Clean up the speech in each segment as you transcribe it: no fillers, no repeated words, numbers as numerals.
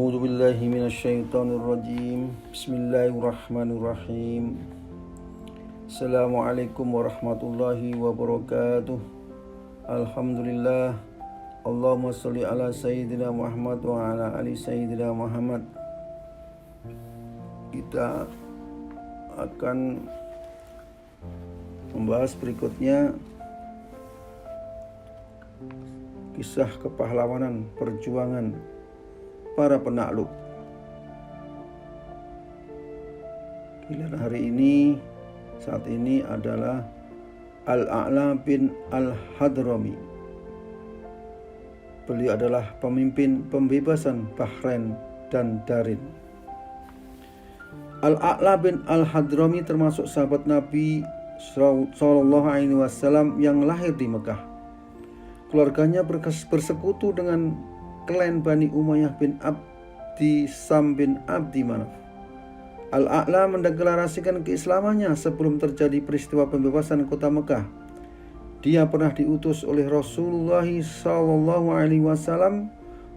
A'udzu billahi minasyaitonir rajim. Bismillahirrahmanirrahim. Assalamualaikum warahmatullahi wabarakatuh. Alhamdulillah. Allahumma sholli ala sayyidina Muhammad wa ala ali sayyidina Muhammad. Kita akan membahas berikutnya kisah kepahlawanan perjuangan para penakluk. Giliran hari ini saat ini adalah Al-A'la bin Al-Hadrami. Beliau adalah pemimpin pembebasan Bahrain dan Darin. Al-A'la bin Al-Hadrami termasuk sahabat Nabi Sallallahu Alaihi Wasallam yang lahir di Mekah. Keluarganya bersekutu dengan klan Bani Umayyah bin Abdi Sam bin Abdi Manaf. Al-A'la mendeklarasikan keislamannya sebelum terjadi peristiwa pembebasan kota Mekah. Dia pernah diutus oleh Rasulullah Sallallahu Alaihi Wasallam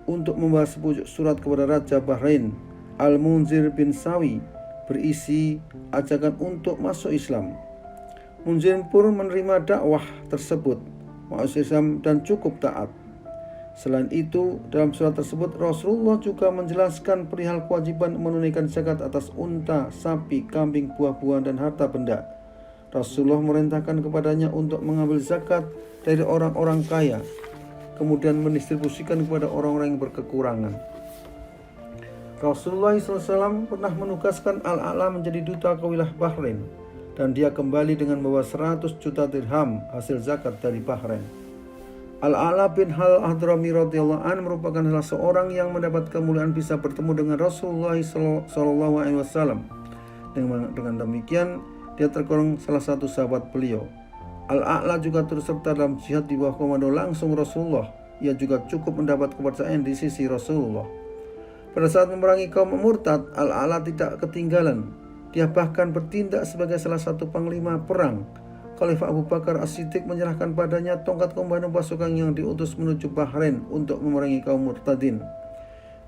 untuk membawa sepucuk surat kepada Raja Bahrain, Al-Munzir bin Sawi, berisi ajakan untuk masuk Islam. Munzir pun menerima dakwah tersebut, masuk Islam dan cukup taat. Selain itu, dalam surat tersebut Rasulullah juga menjelaskan perihal kewajiban menunaikan zakat atas unta, sapi, kambing, buah-buahan, dan harta benda. Rasulullah merintahkan kepadanya untuk mengambil zakat dari orang-orang kaya, kemudian mendistribusikan kepada orang-orang yang berkekurangan. Rasulullah SAW pernah menugaskan Al-A'la menjadi duta ke wilayah Bahrain, dan dia kembali dengan membawa 100 juta dirham hasil zakat dari Bahrain. Al-A'la bin Al-Hadrami radhiyallahu anhu merupakan salah seorang yang mendapat kemuliaan bisa bertemu dengan Rasulullah sallallahu alaihi wasallam. Dengan demikian, dia tergolong salah satu sahabat beliau. Al-A'la juga turut serta dalam jihad di bawah komando langsung Rasulullah. Ia juga cukup mendapat kepercayaan di sisi Rasulullah. Pada saat memerangi kaum murtad, Al-A'la tidak ketinggalan. Dia bahkan bertindak sebagai salah satu panglima perang. Khalifah Abu Bakar As-Siddiq menyerahkan padanya tongkat komando pasukan yang diutus menuju Bahrain untuk memerangi kaum murtadin.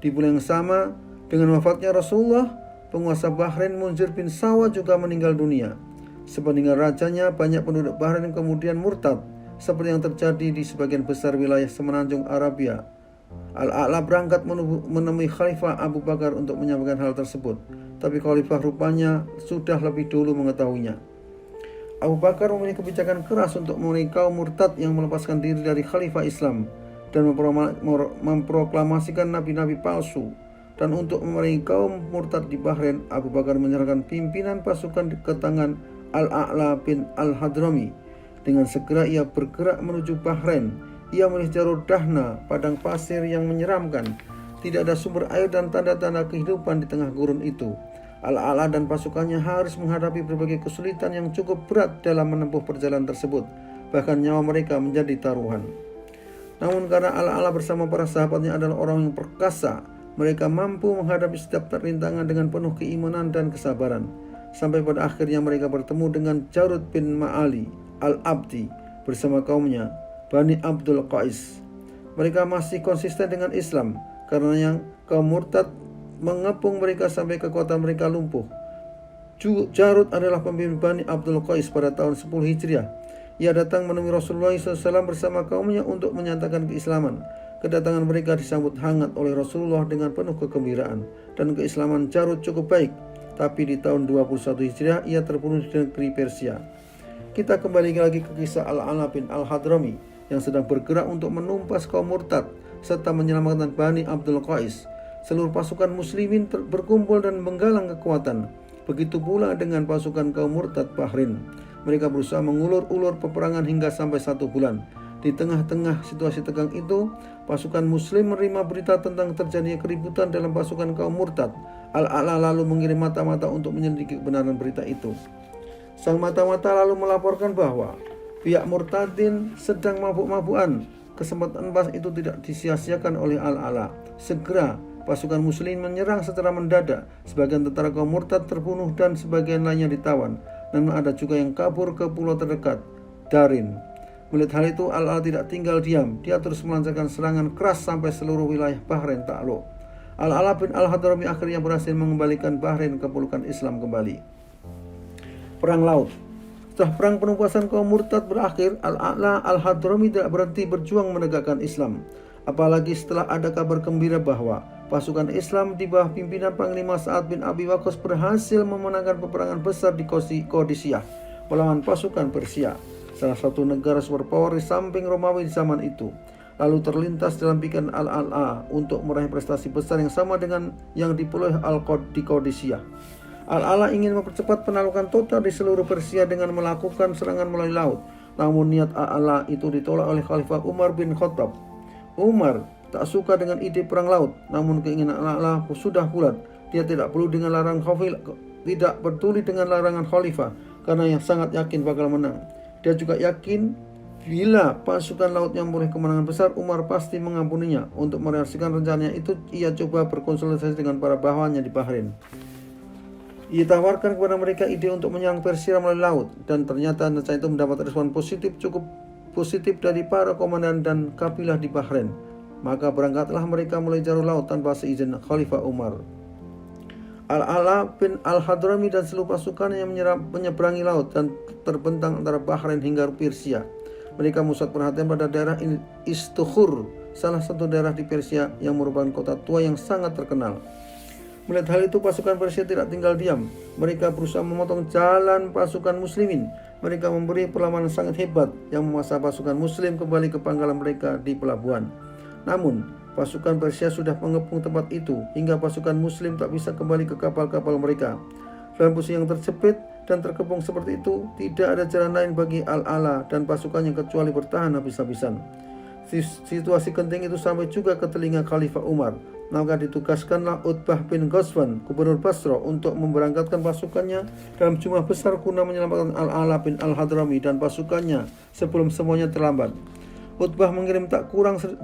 Di bulan yang sama, dengan wafatnya Rasulullah, penguasa Bahrain Munzir bin Sawa juga meninggal dunia. Sepeninggal rajanya, banyak penduduk Bahrain kemudian murtad, seperti yang terjadi di sebagian besar wilayah semenanjung Arabia. Al-A'la berangkat menemui Khalifah Abu Bakar untuk menyampaikan hal tersebut, tapi Khalifah rupanya sudah lebih dulu mengetahuinya. Abu Bakar memiliki kebijakan keras untuk memerangi kaum murtad yang melepaskan diri dari Khalifah Islam dan memproklamasikan nabi-nabi palsu. Dan untuk memerangi kaum murtad di Bahrain, Abu Bakar menyerahkan pimpinan pasukan ke tangan Al-A'la bin Al-Hadrami. Dengan segera ia bergerak menuju Bahrain. Ia melihat jalur Dahna, padang pasir yang menyeramkan. Tidak ada sumber air dan tanda-tanda kehidupan di tengah gurun itu. Al-A'la dan pasukannya harus menghadapi berbagai kesulitan yang cukup berat dalam menempuh perjalanan tersebut. Bahkan nyawa mereka menjadi taruhan. Namun karena Al-A'la bersama para sahabatnya adalah orang yang perkasa, mereka mampu menghadapi setiap rintangan dengan penuh keimanan dan kesabaran. Sampai pada akhirnya mereka bertemu dengan Jarud bin Ma'ali Al-Abdi bersama kaumnya, Bani Abdul Qais. Mereka masih konsisten dengan Islam karena yang kaum murtad mengepung mereka sampai kekuatan mereka lumpuh. Jarud adalah pemimpin Bani Abdul Qais pada tahun 10 Hijriah. Ia datang menemui Rasulullah SAW bersama kaumnya untuk menyatakan keislaman. Kedatangan mereka disambut hangat oleh Rasulullah dengan penuh kegembiraan, dan keislaman Jarud cukup baik. Tapi di tahun 21 Hijriah ia terbunuh di negeri Persia. Kita kembali lagi ke kisah Al-A'la bin Al-Hadrami yang sedang bergerak untuk menumpas kaum murtad serta menyelamatkan Bani Abdul Qais. Seluruh pasukan muslimin berkumpul dan menggalang kekuatan. Begitu pula dengan pasukan kaum murtad Bahrain. Mereka berusaha mengulur-ulur peperangan hingga sampai 1 bulan. Di tengah-tengah situasi tegang itu, pasukan muslim menerima berita tentang terjadinya keributan dalam pasukan kaum murtad. Al-A'la lalu mengirim mata-mata untuk menyelidiki kebenaran berita itu. Sang mata-mata lalu melaporkan bahwa pihak murtadin sedang mabuk-mabukan. Kesempatan emas itu tidak disia-siakan oleh Al-A'la. Segera pasukan muslim menyerang secara mendadak. Sebagian tentara kaum murtad terbunuh dan sebagian lainnya ditawan. Namun ada juga yang kabur ke pulau terdekat, Darin. Melihat hal itu, Al-A'la tidak tinggal diam. Dia terus melancarkan serangan keras sampai seluruh wilayah Bahrain takluk. Al-Ala bin Al-Hadrami akhirnya berhasil mengembalikan Bahrain ke pulukan Islam kembali. Perang Laut. Setelah perang penumpasan kaum murtad berakhir, Al-Ala Al-Hadrami tidak berhenti berjuang menegakkan Islam. Apalagi setelah ada kabar gembira bahwa pasukan Islam di bawah pimpinan Panglima Sa'ad bin Abi Waqqas berhasil memenangkan peperangan besar di Qadisiyah melawan pasukan Persia, salah satu negara superpower di samping Romawi di zaman itu. Lalu terlintas dalam pikiran Al-Ala untuk meraih prestasi besar yang sama dengan yang diperoleh di Qadisiyah. Al-Ala ingin mempercepat penaklukan total di seluruh Persia dengan melakukan serangan melalui laut. Namun niat Al-Ala itu ditolak oleh Khalifah Umar bin Khattab. Umar tak suka dengan ide perang laut, namun keinginan Al-Ala sudah bulat. Dia tidak peduli dengan larangan khalifah karena yang sangat yakin bakal menang. Dia juga yakin bila pasukan lautnya memperoleh kemenangan besar, Umar pasti mengampuninya. Untuk merealisasikan rencananya itu, ia coba berkonsultasi dengan para bawahannya di Bahrain. Ia tawarkan kepada mereka ide untuk menyerang Persia melalui laut, dan ternyata rencana itu mendapat respon cukup positif dari para komandan dan kabilah di Bahrain. Maka berangkatlah mereka mulai jalur laut tanpa seizin Khalifah Umar. Al-Ala bin Al-Hadrami dan seluruh pasukannya menyeberangi laut dan terbentang antara Bahrain hingga Persia. Mereka musat perhatian pada daerah Istukhur, salah satu daerah di Persia yang merupakan kota tua yang sangat terkenal. Melihat hal itu, pasukan Persia tidak tinggal diam. Mereka berusaha memotong jalan pasukan muslimin. Mereka memberi perlawanan sangat hebat yang memaksa pasukan muslim kembali ke pangkalan mereka di pelabuhan. Namun, pasukan Persia sudah mengepung tempat itu hingga pasukan muslim tak bisa kembali ke kapal-kapal mereka. Dalam posisi yang terjepit dan terkepung seperti itu, tidak ada jalan lain bagi Al-Ala dan pasukannya kecuali bertahan habis-habisan. Situasi genting itu sampai juga ke telinga Khalifah Umar. Maka ditugaskanlah Utbah bin Ghazwan, gubernur Basra, untuk memberangkatkan pasukannya dalam jumlah besar guna menyelamatkan Al-Ala bin Al-Hadrami dan pasukannya sebelum semuanya terlambat. Utbah mengirim tak kurang 12.000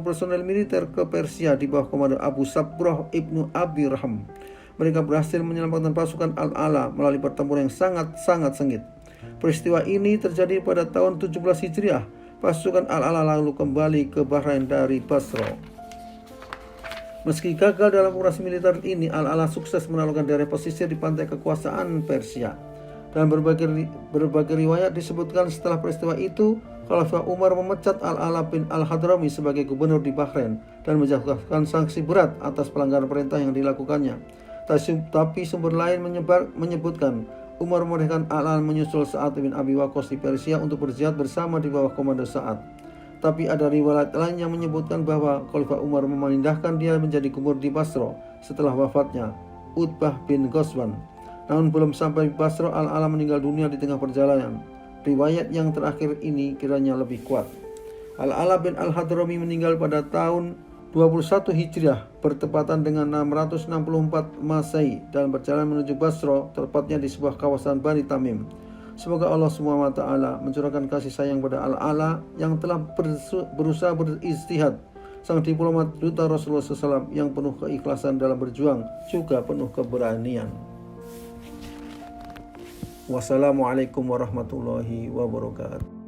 personel militer ke Persia di bawah komando Abu Sabrah ibnu Abi Raham. Mereka berhasil menyelamatkan pasukan Al-Ala melalui pertempuran yang sangat sengit. Peristiwa ini terjadi pada tahun 17 Hijriah. Pasukan Al-Ala lalu kembali ke Bahrain dari Basra. Meski gagal dalam operasi militer ini, Al-Ala sukses menaklukkan daerah pesisir di pantai kekuasaan Persia. Dalam berbagai riwayat disebutkan setelah peristiwa itu, Khalifah Umar memecat Al-Ala bin Al-Hadrami sebagai gubernur di Bahrain dan menjatuhkan sanksi berat atas pelanggaran perintah yang dilakukannya. Tapi sumber lain menyebutkan Umar memerintahkan Al-Ala menyusul Sa'ad bin Abi Waqqas di Persia untuk berjihad bersama di bawah komando Sa'ad. Tapi ada riwayat lain yang menyebutkan bahwa Khalifah Umar memindahkan dia menjadi gubernur di Basra setelah wafatnya Utbah bin Ghazwan. Namun belum sampai di Basra, Al-Ala meninggal dunia di tengah perjalanan. Riwayat yang terakhir ini kiranya lebih kuat. Al-Ala bin Al-Hadrami meninggal pada tahun 21 Hijriah bertepatan dengan 664 Masehi dalam perjalanan menuju Basra, tepatnya di sebuah kawasan Bani Tamim. Semoga Allah SWT mencurahkan kasih sayang pada Al-Ala yang telah berusaha berijtihad, sang diplomat duta Rasulullah SAW yang penuh keikhlasan dalam berjuang, juga penuh keberanian. Wassalamualaikum warahmatullahi wabarakatuh.